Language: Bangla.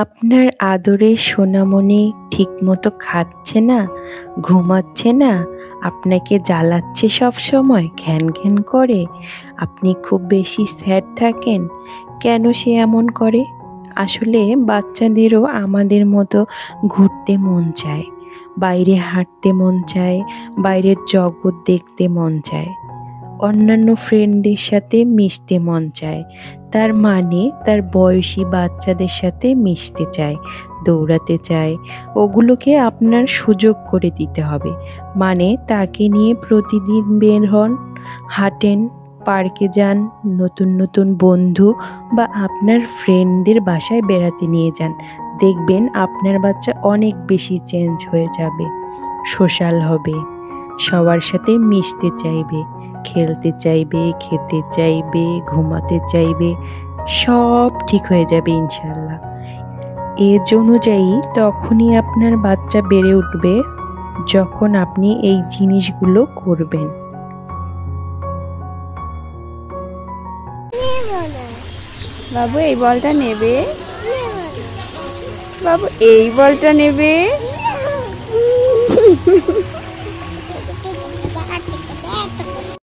আপনার আদরের সোনামণি ঠিকমতো খাচ্ছে না, ঘুমাচ্ছে না, আপনাকে জ্বালাচ্ছে সবসময়, ঘ্যান ঘ্যান করে, আপনি খুব বেশি স্যাড থাকেন। কেন সে এমন করে? আসলে বাচ্চাদেরও আমাদের মতো ঘুরতে মন চায়, বাইরে হাঁটতে মন চায়, বাইরের জগৎ দেখতে মন চায়, অন্যান্য ফ্রেন্ডদের সাথে মিশতে মন চায়। তার মানে তার বয়সী বাচ্চাদের সাথে মিশতে চায়, দৌড়াতে চায়। ওগুলোকে আপনার সুযোগ করে দিতে হবে। মানে তাকে নিয়ে প্রতিদিন বের হন, হাঁটেন, পার্কে যান, নতুন নতুন বন্ধু বা আপনার ফ্রেন্ডদের বাসায় বেড়াতে নিয়ে যান। দেখবেন আপনার বাচ্চা অনেক বেশি চেঞ্জ হয়ে যাবে, সোশ্যাল হবে, সবার সাথে মিশতে চাইবে, খেলতে চাইবে, খেতে চাইবে, ঘুমাতে চাইবে, সব ঠিক হয়ে যাবে ইনশাল্লাহ। এজ অনুযায়ী তখনই আপনার বাচ্চা বেড়ে উঠবে যখন আপনি এই জিনিসগুলো করবেন। বাবু এই বলটা নেবে, বাবু এই বলটা নেবে।